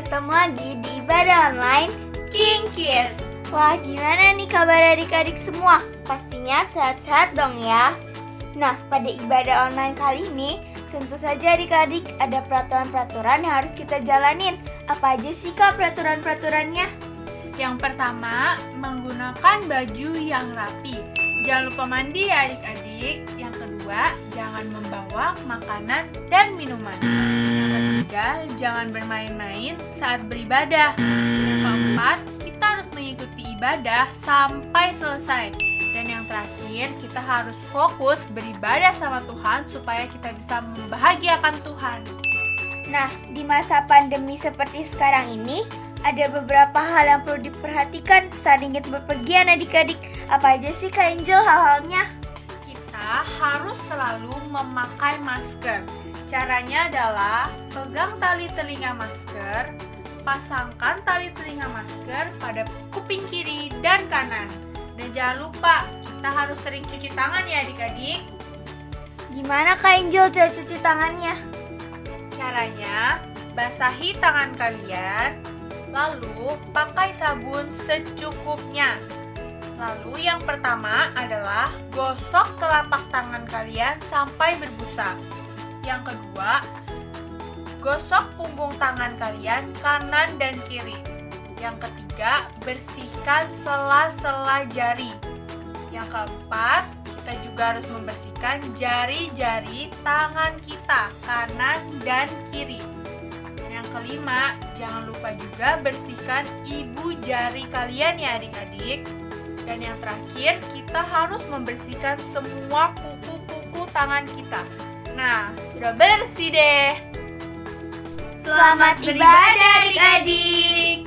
ketemu lagi di ibadah online King Kids. Wah, gimana nih kabar adik-adik semua? Pastinya sehat-sehat dong ya. Nah, pada ibadah online kali ini, tentu saja adik-adik ada peraturan-peraturan yang harus kita jalanin. Apa aja sih Kak peraturan-peraturannya? Yang pertama, menggunakan baju yang rapi. Jangan lupa mandi ya adik-adik. Yang kedua, jangan membawa makanan dan minuman. Yang ketiga, jangan bermain-main saat beribadah. Yang keempat, kita harus mengikuti ibadah sampai selesai. Dan yang terakhir, kita harus fokus beribadah sama Tuhan supaya kita bisa membahagiakan Tuhan. Nah, di masa pandemi seperti sekarang ini, ada beberapa hal yang perlu diperhatikan saat ingin berpergian adik-adik. Apa aja sih Kak Angel hal-halnya? Kita harus selalu memakai masker. Caranya adalah pegang tali telinga masker, pasangkan tali telinga masker pada kuping kiri dan kanan. Dan jangan lupa, kita harus sering cuci tangan ya adik-adik. Gimana Kak Angel cara cuci tangannya? Caranya, basahi tangan kalian, lalu pakai sabun secukupnya. Lalu yang pertama adalah gosok telapak tangan kalian sampai berbusa. Yang kedua, gosok punggung tangan kalian kanan dan kiri. Yang ketiga, bersihkan sela-sela jari. Yang keempat, kita juga harus membersihkan jari-jari tangan kita kanan dan kiri. Yang kelima, jangan lupa juga bersihkan ibu jari kalian ya adik-adik. Dan yang terakhir, kita harus membersihkan semua kuku-kuku tangan kita. Nah, sudah bersih deh. Selamat beribadah adik-adik.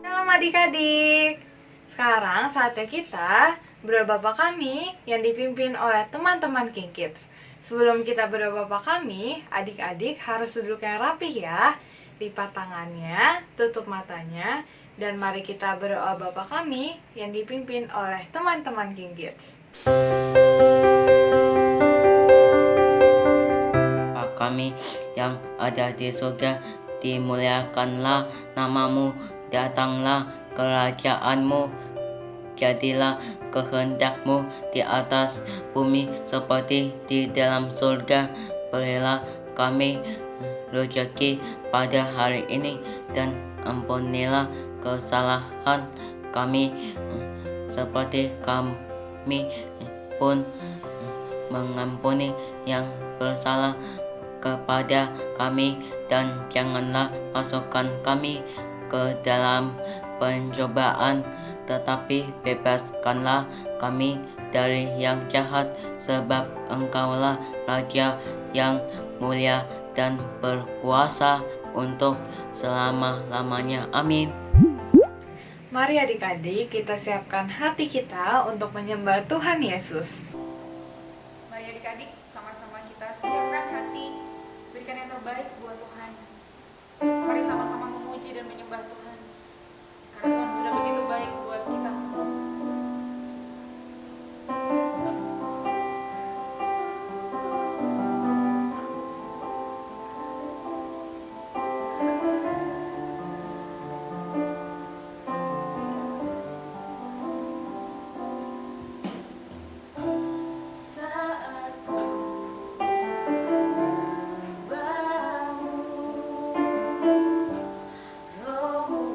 Shalom adik-adik. Sekarang saatnya kita berdoa Bapa Kami yang dipimpin oleh teman-teman King Kids. Sebelum kita berdoa Bapa Kami, adik-adik harus duduk yang rapih ya. Lipat tangannya, tutup matanya, dan mari kita berdoa Bapa Kami yang dipimpin oleh teman-teman King Kids. Bapa kami yang ada di surga, dimuliakanlah namamu, datanglah kerajaanmu, jadilah kehendakmu di atas bumi seperti di dalam surga. Berilah kami rezeki pada hari ini, dan ampunilah kesalahan kami seperti kami pun mengampuni yang bersalah kepada kami, dan janganlah masukkan kami ke dalam pencobaan, tetapi bebaskanlah kami dari yang jahat, sebab Engkaulah Raja yang mulia dan berkuasa untuk selama-lamanya. Amin. Mari adik-adik kita siapkan hati kita untuk menyembah Tuhan Yesus. Mari adik-adik, sama-sama kita siapkan hati, berikan yang terbaik buat Tuhan. Mari sama-sama memuji dan menyembah Tuhan, karena Tuhan sudah begitu baik buat kita semua. Rohmu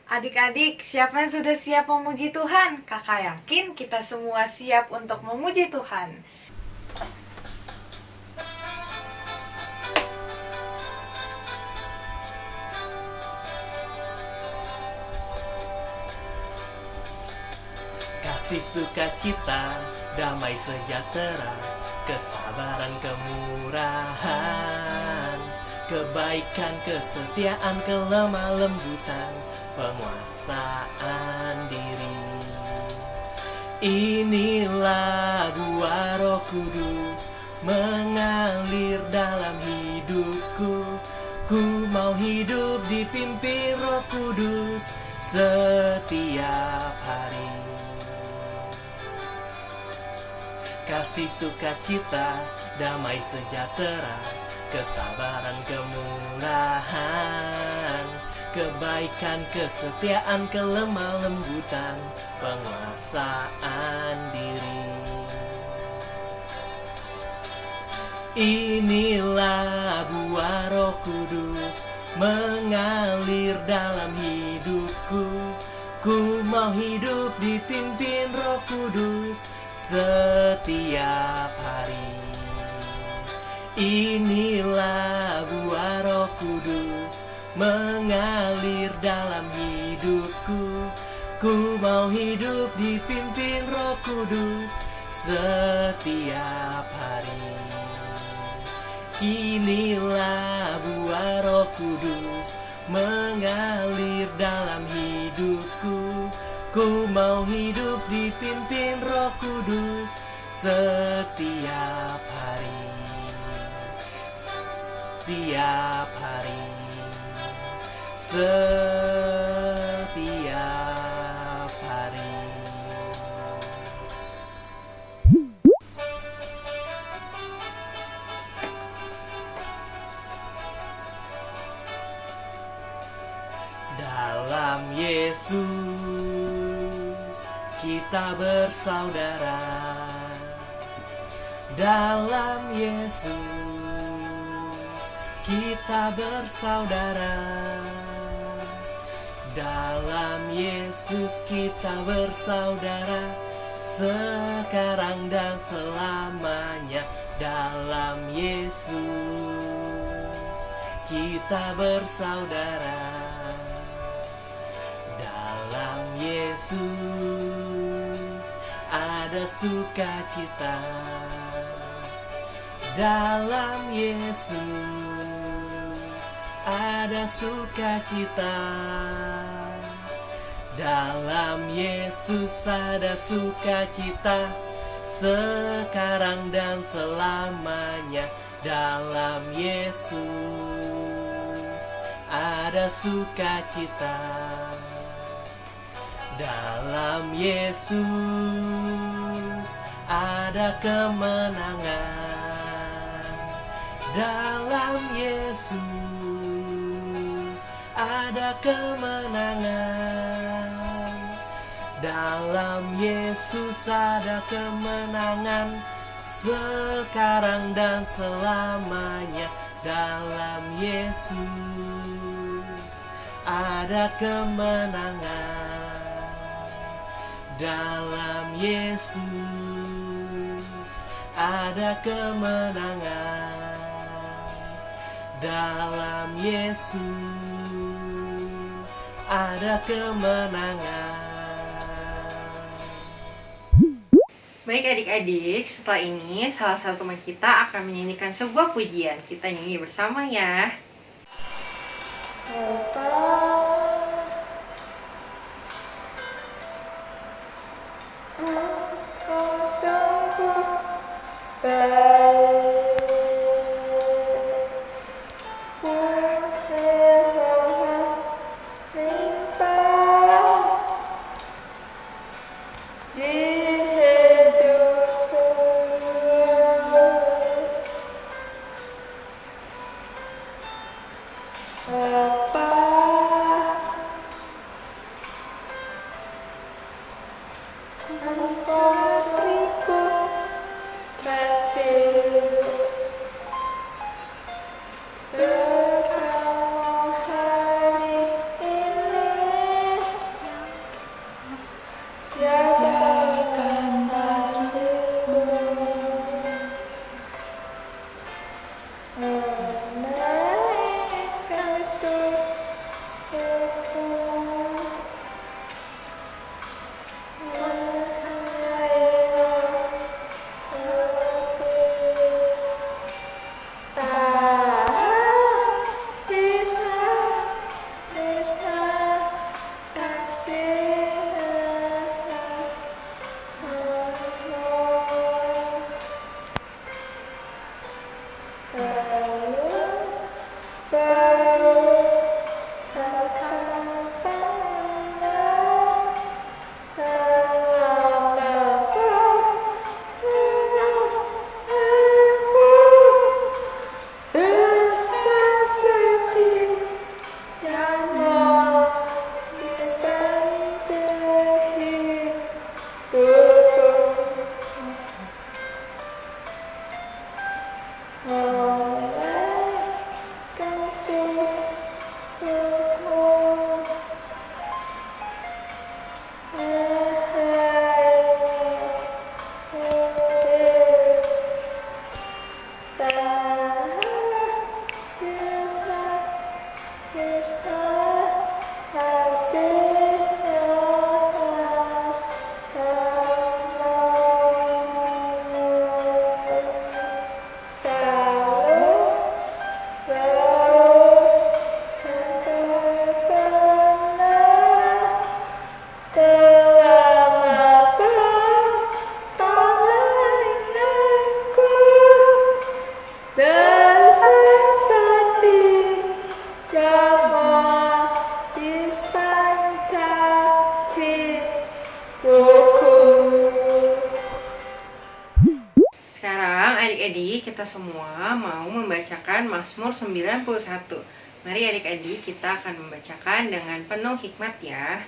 Adik-adik, siapa yang sudah siap memuji Tuhan? Kakak yakin kita semua siap untuk memuji Tuhan. Kasih sukacita, damai sejahtera, kesabaran, kemurahan, kebaikan, kesetiaan, kelemah lembutan, penguasaan diri. Inilah buah Roh Kudus mengalir dalam hidupku. Ku mau hidup dipimpin Roh Kudus setiap hari. Kasih sukacita, damai sejahtera, kesabaran, kemurahan, kebaikan, kesetiaan, kelemah lembutan, penguasaan diri. Inilah buah Roh Kudus mengalir dalam hidupku. Ku mau hidup dipimpin Roh Kudus setiap hari. Inilah buah Roh Kudus mengalir dalam hidupku. Ku mau hidup dipimpin Roh Kudus setiap hari. Inilah buah Roh Kudus mengalir dalam hidupku. Ku mau hidup dipimpin Roh Kudus setiap hari. Setiap hari. Setiap hari. Dalam Yesus kita bersaudara. Dalam Yesus kita bersaudara. Dalam Yesus kita bersaudara, sekarang dan selamanya. Dalam Yesus kita bersaudara. Dalam Yesus ada sukacita. Dalam Yesus ada sukacita. Dalam Yesus ada sukacita, sekarang dan selamanya. Dalam Yesus ada sukacita. Dalam Yesus ada kemenangan. Dalam Yesus ada kemenangan. Dalam Yesus ada kemenangan, sekarang dan selamanya. Dalam Yesus ada kemenangan. Dalam Yesus ada kemenangan. Dalam Yesus ada kemenangan. Baik adik-adik, setelah ini salah satu teman kita akan menyanyikan sebuah pujian. Kita nyanyi bersama ya. Apa kita semua mau membacakan Mazmur 91. Mari adik-adik kita akan membacakan dengan penuh hikmat ya.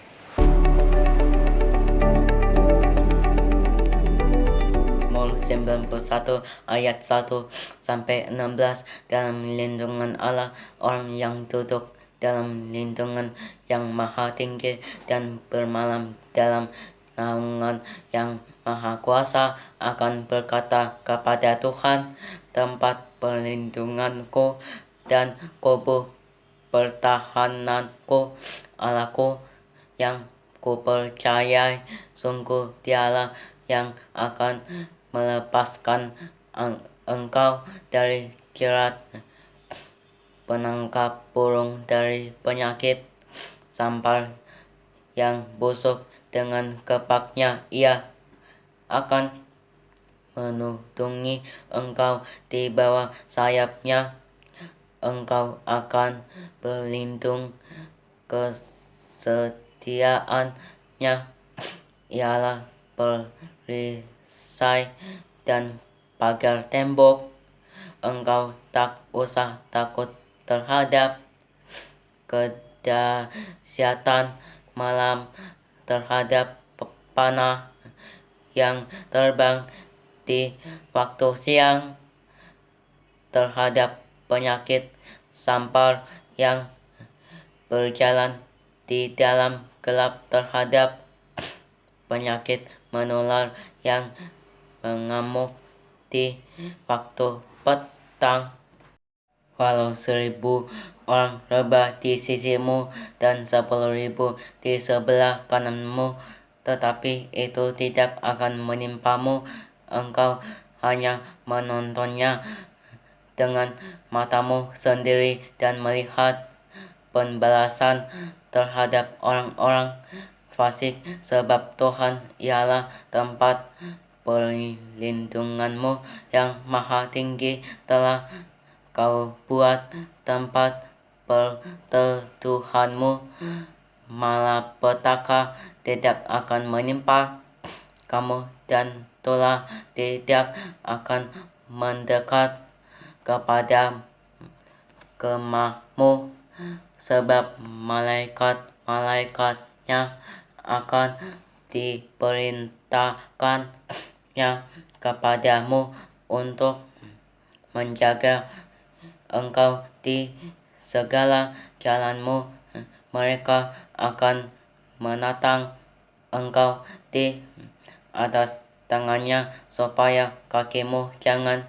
Mazmur 91 ayat 1 sampai 16. Dalam lindungan Allah, orang yang duduk dalam lindungan yang maha tinggi dan bermalam dalam naungan yang maha kuasa akan berkata kepada Tuhan, tempat perlindunganku dan kubu pertahananku, Allahku yang kupercayai, sungguh Dialah yang akan melepaskan engkau dari jerat, penangkap burung dari penyakit, sampar yang busuk dengan kepaknya. Ia akan melindungi engkau di bawah sayapnya. Engkau akan berlindung, kesetiaannya ialah perisai dan pagar tembok. Engkau tak usah takut terhadap kedahsyatan malam, terhadap panah yang terbang di waktu siang, terhadap penyakit sampar yang berjalan di dalam gelap, terhadap penyakit menular yang mengamuk di waktu petang. Walau 1.000 orang rebah di sisimu dan 10.000 di sebelah kananmu, tetapi itu tidak akan menimpamu. Engkau hanya menontonnya dengan matamu sendiri dan melihat pembalasan terhadap orang-orang fasik, sebab Tuhan ialah tempat perlindunganmu yang maha tinggi. Telah kau buat tempat perteduhanmu, malapetaka tidak akan menimpa kamu, dan tulah tidak akan mendekat kepada kemahmu, sebab malaikat-malaikatnya akan diperintahkannya kepadamu untuk menjaga engkau di segala jalanmu. Mereka akan menatang engkau di atas tangannya, supaya kakimu jangan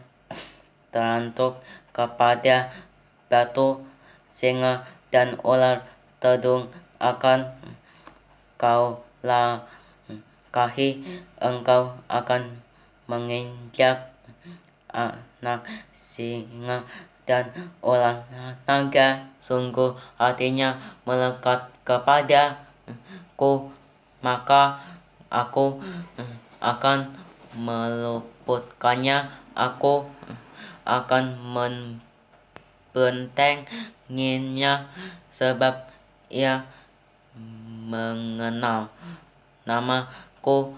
terantuk kepada batu. Singa dan ular tedung akan kau langkahi. Engkau akan menginjak anak singa dan ular naga. Sungguh hatinya melekat kepadaku, maka aku akan meluputkannya. Aku akan membentenginya, sebab ia mengenal namaku.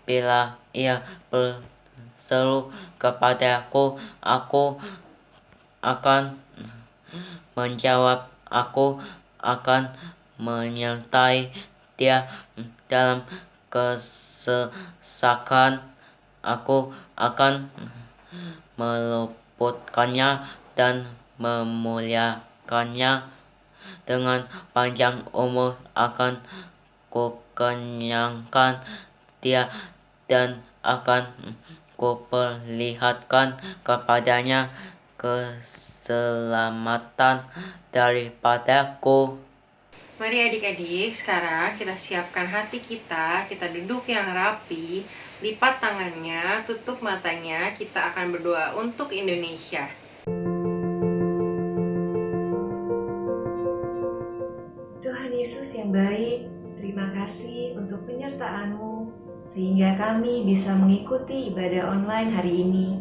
Bila ia berseru kepadaku, aku akan menjawab. Aku akan menyertai dia dalam kesesakan. Aku akan meluputkannya dan memuliakannya. Dengan panjang umur akan kukenyangkan dia, dan akan kuperlihatkan kepadanya keselamatan daripadaku. Mari adik-adik, sekarang kita siapkan hati kita duduk yang rapi, lipat tangannya, tutup matanya, kita akan berdoa untuk Indonesia. Tuhan Yesus yang baik, terima kasih untuk penyertaan-Mu, sehingga kami bisa mengikuti ibadah online hari ini.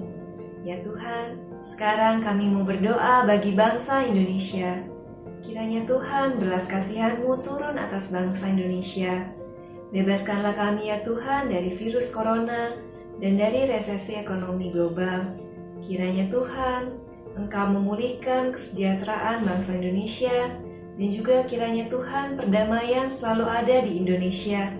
Ya Tuhan, sekarang kami mau berdoa bagi bangsa Indonesia. Kiranya Tuhan belas kasihan-Mu turun atas bangsa Indonesia. Bebaskanlah kami ya Tuhan dari virus corona dan dari resesi ekonomi global. Kiranya Tuhan, Engkau memulihkan kesejahteraan bangsa Indonesia, dan juga kiranya Tuhan perdamaian selalu ada di Indonesia.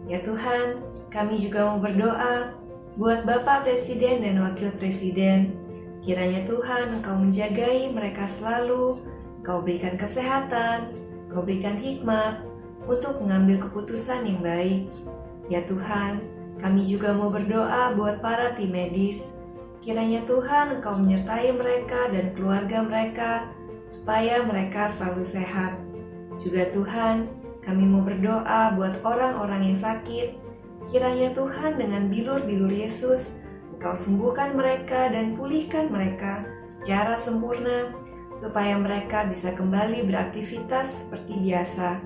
Ya Tuhan, kami juga mau berdoa buat Bapak Presiden dan Wakil Presiden. Kiranya Tuhan Engkau menjagai mereka selalu, Engkau berikan kesehatan, Engkau berikan hikmat untuk mengambil keputusan yang baik. Ya Tuhan, kami juga mau berdoa buat para tim medis. Kiranya Tuhan Engkau menyertai mereka dan keluarga mereka, supaya mereka selalu sehat. Juga Tuhan, kami mau berdoa buat orang-orang yang sakit. Kiranya Tuhan dengan bilur-bilur Yesus, Engkau sembuhkan mereka dan pulihkan mereka secara sempurna, supaya mereka bisa kembali beraktivitas seperti biasa.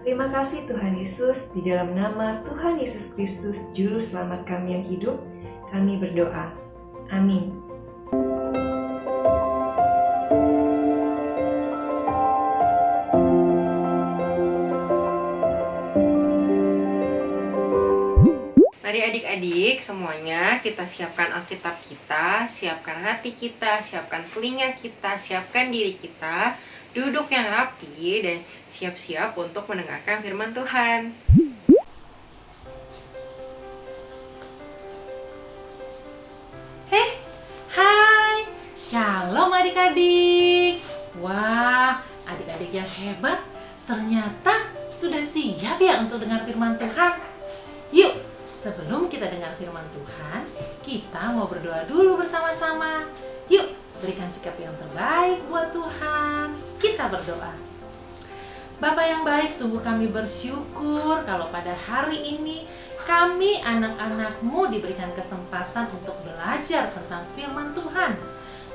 Terima kasih Tuhan Yesus, di dalam nama Tuhan Yesus Kristus, Juru Selamat kami yang hidup, kami berdoa. Amin. Mari adik-adik semuanya kita siapkan Alkitab kita, siapkan hati kita, siapkan telinga kita, siapkan diri kita, duduk yang rapi dan siap-siap untuk mendengarkan firman Tuhan. Hai, shalom adik-adik. Wah, adik-adik yang hebat, ternyata sudah siap ya untuk dengar firman Tuhan. Yuk, sebelum kita dengar firman Tuhan, kita mau berdoa dulu bersama-sama. Yuk, berikan sikap yang terbaik buat Tuhan. Kita berdoa. Bapa yang baik, sungguh kami bersyukur kalau pada hari ini kami anak-anak-Mu diberikan kesempatan untuk belajar tentang firman Tuhan.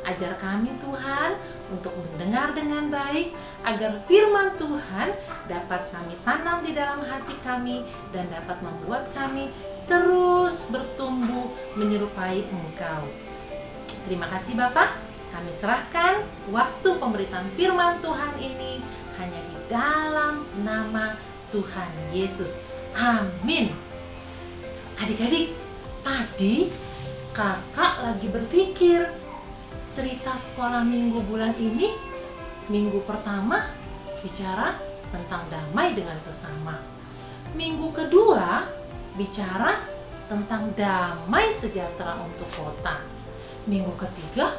Ajar kami Tuhan untuk mendengar dengan baik, agar firman Tuhan dapat kami tanam di dalam hati kami dan dapat membuat kami terus bertumbuh menyerupai Engkau. Terima kasih Bapak, kami serahkan waktu pemberitaan firman Tuhan ini hanya di dalam nama Tuhan Yesus. Amin. Adik-adik, tadi kakak lagi berpikir cerita sekolah minggu bulan ini. Minggu pertama bicara tentang damai dengan sesama. Minggu kedua bicara tentang damai sejahtera untuk kota. Minggu ketiga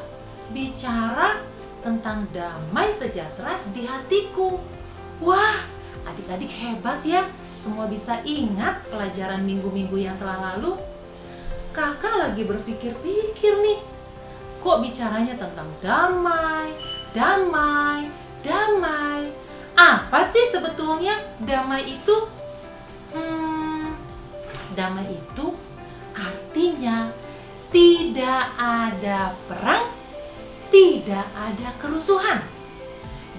bicara tentang damai sejahtera di hatiku. Wah, adik-adik hebat ya, semua bisa ingat pelajaran minggu-minggu yang telah lalu. Kakak lagi berpikir-pikir nih, kok bicaranya tentang damai, damai, damai. Apa sih sebetulnya damai itu? Damai itu artinya tidak ada perang, tidak ada kerusuhan.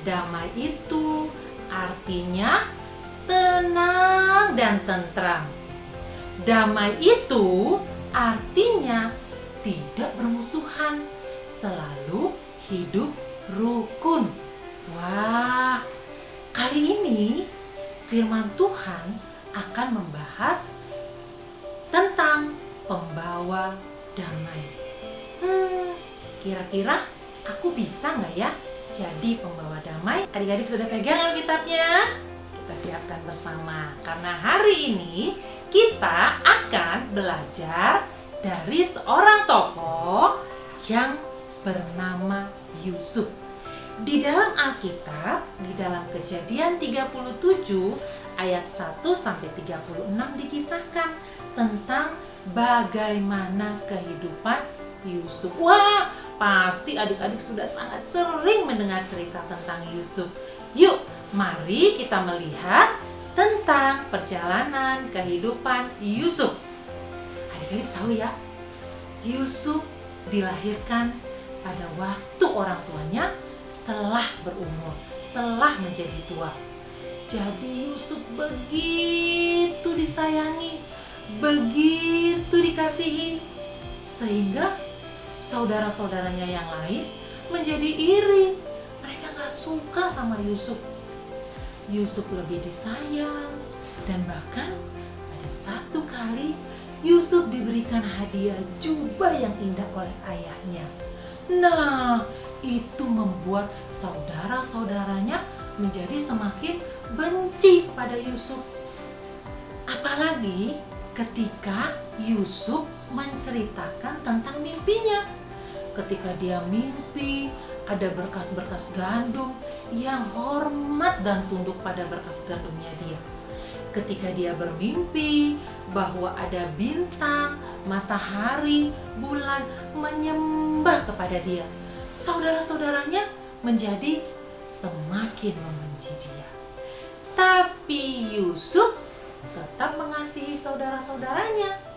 Damai itu artinya tenang dan tentram. Damai itu artinya tidak bermusuhan, selalu hidup rukun. Wah, kali ini firman Tuhan akan membahas tentang pembawa damai. Kira-kira aku bisa nggak ya jadi pembawa damai? Adik-adik sudah pegang Alkitabnya? Kita siapkan bersama, karena hari ini kita akan belajar dari seorang tokoh yang bernama Yusuf. Di dalam Alkitab, di dalam Kejadian 37 ayat 1 sampai 36 dikisahkan tentang bagaimana kehidupan Yusuf. Wah, pasti adik-adik sudah sangat sering mendengar cerita tentang Yusuf. Yuk, mari kita melihat tentang perjalanan kehidupan Yusuf. Adik-adik tahu ya, Yusuf dilahirkan pada waktu orang tuanya telah berumur, telah menjadi tua. Jadi Yusuf begitu disayangi, begitu dikasihi, sehingga saudara-saudaranya yang lain menjadi iri. Mereka gak suka sama Yusuf. Yusuf lebih disayang, dan bahkan pada satu kali Yusuf diberikan hadiah jubah yang indah oleh ayahnya. Nah, itu membuat saudara-saudaranya menjadi semakin benci kepada Yusuf. Apalagi ketika Yusuf menceritakan tentang mimpinya. Ketika dia mimpi ada berkas-berkas gandum yang hormat dan tunduk pada berkas gandumnya dia. Ketika dia bermimpi bahwa ada bintang, matahari, bulan menyembah kepada dia, saudara-saudaranya menjadi semakin membenci dia. Tapi Yusuf tetap mengasihi saudara-saudaranya.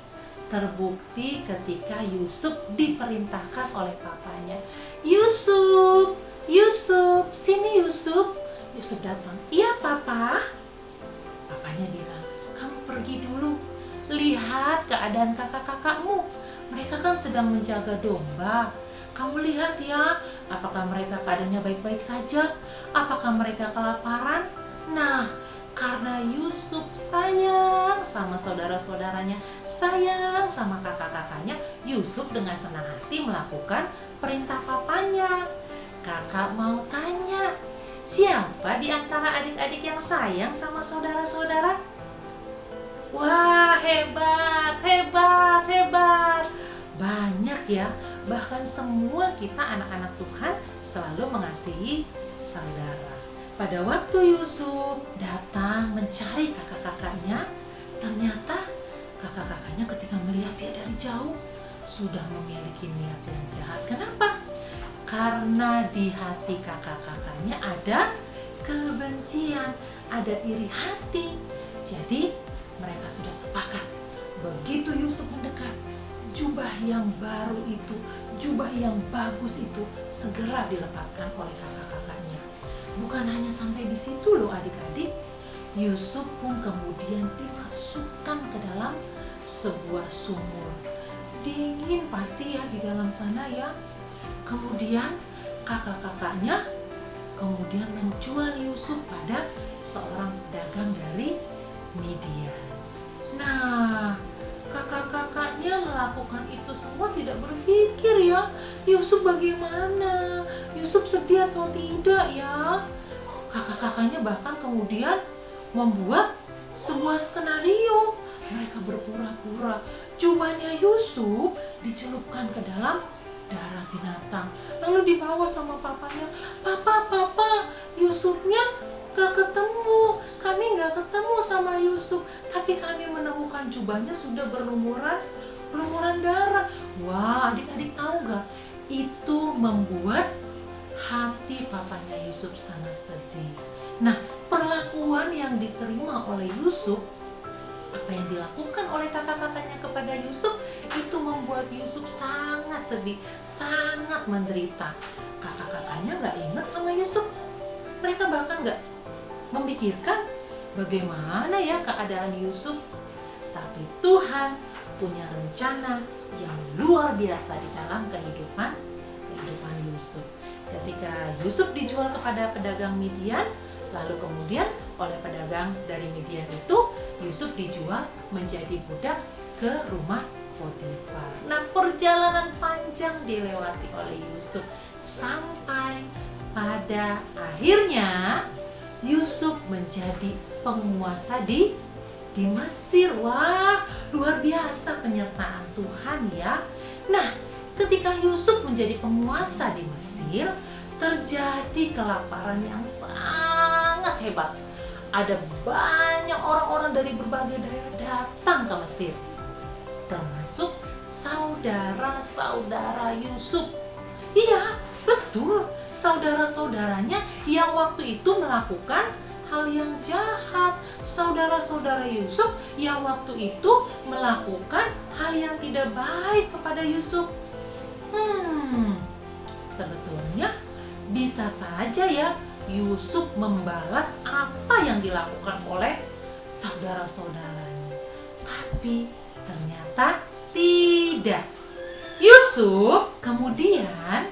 Terbukti ketika Yusuf diperintahkan oleh papanya, Yusuf, Yusuf, sini Yusuf. Yusuf datang, iya papa. Papanya bilang, kamu pergi dulu, lihat keadaan kakak-kakakmu. Mereka kan sedang menjaga domba. Kamu lihat ya, apakah mereka keadaannya baik-baik saja? Apakah mereka kelaparan? Nah, karena Yusuf sayang sama saudara-saudaranya, sayang sama kakak-kakaknya, Yusuf dengan senang hati melakukan perintah papanya. Kakak mau tanya, siapa di antara adik-adik yang sayang sama saudara-saudara? Wah, hebat, hebat, hebat. Banyak ya, bahkan semua kita anak-anak Tuhan selalu mengasihi saudara. Pada waktu Yusuf datang mencari kakak-kakaknya, ternyata kakak-kakaknya ketika melihat dia dari jauh sudah memiliki niat yang jahat. Kenapa? Karena di hati kakak-kakaknya ada kebencian, ada iri hati. Jadi mereka sudah sepakat, begitu Yusuf mendekat, jubah yang baru itu, jubah yang bagus itu segera dilepaskan oleh kakak-kakaknya. Bukan hanya sampai di situ loh adik-adik, Yusuf pun kemudian dimasukkan ke dalam sebuah sumur. Dingin pasti ya di dalam sana ya. Kemudian kakak-kakaknya kemudian menjual Yusuf pada seorang pedagang dari Midian. Nah, kakak-kakaknya melakukan itu semua tidak berpikir ya, Yusuf bagaimana? Yusuf sedih atau tidak ya? Kakak-kakaknya bahkan kemudian membuat sebuah skenario. Mereka berpura-pura jubahnya Yusuf dicelupkan ke dalam darah binatang, lalu dibawa sama papanya. Papa, Yusufnya gak ketemu, kami gak ketemu sama Yusuf, tapi kami menemukan jubahnya sudah berlumuran darah. Wah, adik-adik tahu gak? Itu membuat hati papanya Yusuf sangat sedih. Nah, perlakuan yang diterima oleh Yusuf, apa yang dilakukan oleh kakak-kakaknya kepada Yusuf, itu membuat Yusuf sangat sedih, sangat menderita. Kakak-kakaknya gak ingat sama Yusuf. Mereka bahkan gak memikirkan bagaimana ya keadaan Yusuf. Tapi Tuhan punya rencana yang luar biasa di dalam kehidupan Yusuf. Ketika Yusuf dijual kepada pedagang Midian, lalu kemudian oleh pedagang dari Midian itu Yusuf dijual menjadi budak ke rumah Potifar. Nah, perjalanan panjang dilewati oleh Yusuf sampai pada akhirnya Yusuf menjadi penguasa di Mesir. Wah, luar biasa penyertaan Tuhan ya. Nah, ketika Yusuf menjadi penguasa di Mesir, terjadi kelaparan yang sangat hebat. Ada banyak orang-orang dari berbagai daerah datang ke Mesir, termasuk saudara-saudara Yusuf. Iya, betul, saudara-saudaranya yang waktu itu melakukan hal yang jahat. Saudara-saudara Yusuf yang waktu itu melakukan hal yang tidak baik kepada Yusuf. Sebetulnya bisa saja ya Yusuf membalas apa yang dilakukan oleh saudara-saudaranya. Tapi ternyata tidak. Yusuf kemudian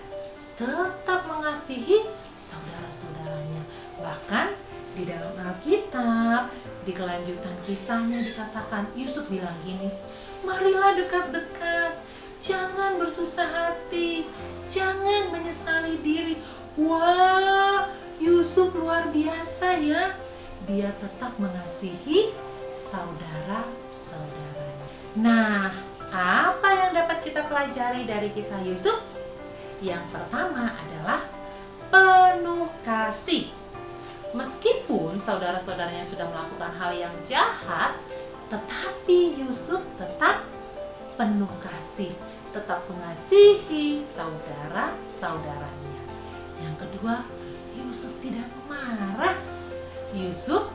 tetap mengasihi saudara-saudaranya. Bahkan di dalam Alkitab Di kelanjutan kisahnya dikatakan Yusuf bilang gini, marilah dekat-dekat, jangan bersusah hati, jangan menyesali diri. Wah, Yusuf luar biasa ya. Dia tetap mengasihi saudara-saudaranya. Nah, apa yang dapat kita pelajari dari kisah Yusuf? Yang pertama adalah penuh kasih. Meskipun saudara-saudaranya sudah melakukan hal yang jahat, tetapi Yusuf tetap penuh kasih, tetap mengasihi saudara-saudaranya. Yang kedua, Yusuf tidak marah. Yusuf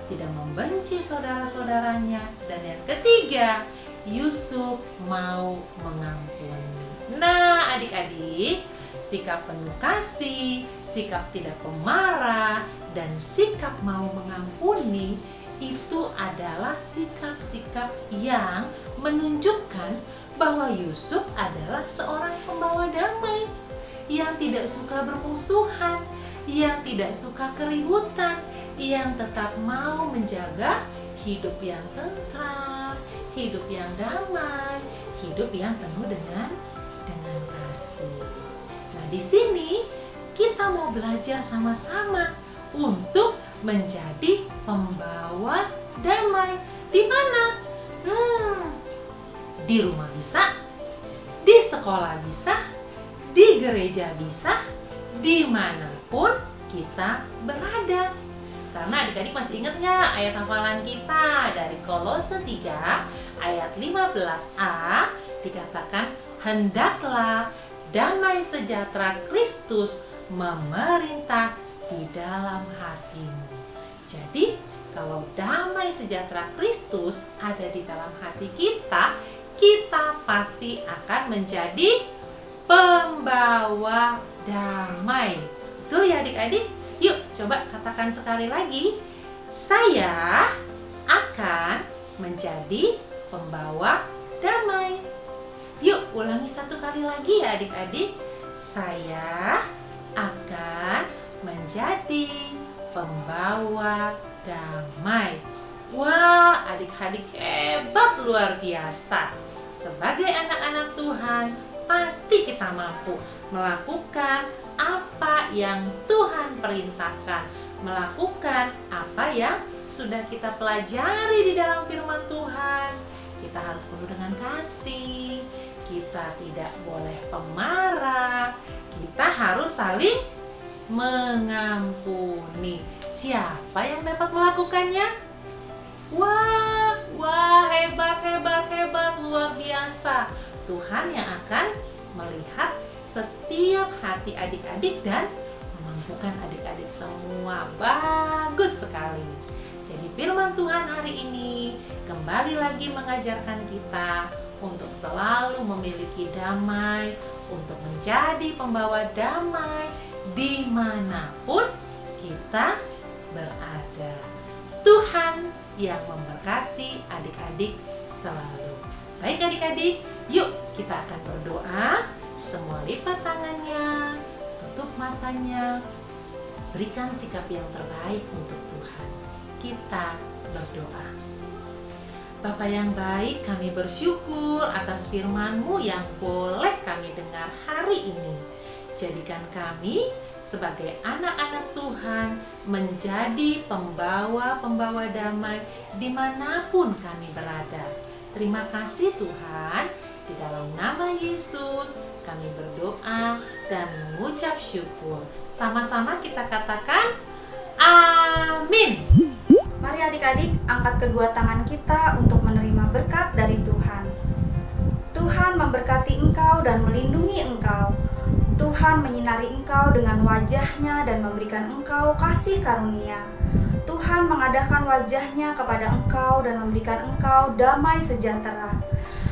tidak membenci saudara-saudaranya. Dan yang ketiga, Yusuf mau mengampuni. Nah, adik-adik, sikap penuh kasih, sikap tidak pemarah, dan sikap mau mengampuni itu adalah sikap-sikap yang menunjukkan bahwa Yusuf adalah seorang pembawa damai yang tidak suka bermusuhan, yang tidak suka keributan, yang tetap mau menjaga hidup yang tentram, hidup yang damai, hidup yang penuh dengan kasih. Nah, di sini kita mau belajar sama-sama untuk menjadi pembawa damai. Di mana? Di rumah bisa, di sekolah bisa, di gereja bisa, dimanapun kita berada. Karena adik-adik masih ingat nggak ayat hafalan kita dari Kolose 3 ayat 15a dikatakan, hendaklah damai sejahtera Kristus memerintah di dalam hatimu. Jadi kalau damai sejahtera Kristus ada di dalam hati kita, kita pasti akan menjadi pembawa damai. Betul ya adik-adik? Yuk coba katakan sekali lagi. Saya akan menjadi pembawa damai. Yuk ulangi satu kali lagi ya adik-adik. Saya akan menjadi pembawa damai. Wah, adik-adik hebat luar biasa. Sebagai anak-anak Tuhan, pasti kita mampu melakukan apa yang Tuhan perintahkan, melakukan apa yang sudah kita pelajari di dalam firman Tuhan. Kita harus penuh dengan kasih, kita tidak boleh pemarah, kita harus saling mengampuni. Siapa yang dapat melakukannya? Wah, hebat, luar biasa. Tuhan yang akan melihat setiap hati adik-adik dan memampukan adik-adik semua. Bagus sekali. Jadi firman Tuhan hari ini kembali lagi mengajarkan kita untuk selalu memiliki damai, untuk menjadi pembawa damai dimanapun kita berada. Tuhan yang memberkati adik-adik selalu. Baik adik-adik, yuk kita akan berdoa. Semua lipat tangannya, tutup matanya, berikan sikap yang terbaik untuk Tuhan. Kita berdoa. Bapa yang baik, kami bersyukur atas firman-Mu yang boleh kami dengar hari ini. Jadikan kami sebagai anak-anak Tuhan menjadi pembawa-pembawa damai dimanapun kami berada. Terima kasih Tuhan. Di dalam nama Yesus kami berdoa dan mengucap syukur. Sama-sama kita katakan amin. Mari adik-adik angkat kedua tangan kita untuk menerima berkat dari Tuhan. Tuhan memberkati engkau dan melindungi engkau. Tuhan menyinari engkau dengan wajah-Nya dan memberikan engkau kasih karunia. Tuhan mengadahkan wajah-Nya kepada engkau dan memberikan engkau damai sejahtera.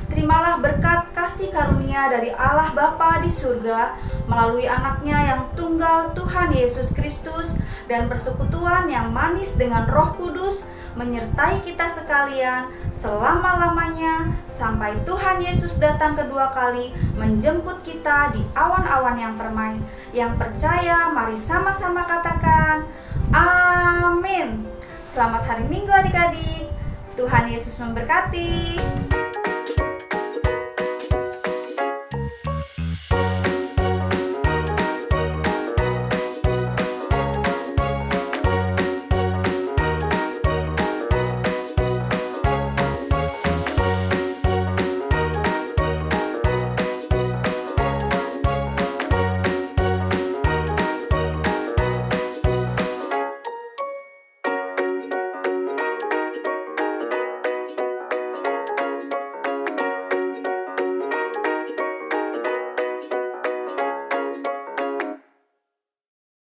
Terimalah berkat kasih karunia dari Allah Bapa di surga melalui anaknya yang tunggal Tuhan Yesus Kristus dan persekutuan yang manis dengan Roh Kudus menyertai kita sekalian selama-lamanya sampai Tuhan Yesus datang kedua kali menjemput kita di awan-awan yang permai. Yang percaya, mari sama-sama katakan amin. Selamat hari Minggu adik-adik. Tuhan Yesus memberkati.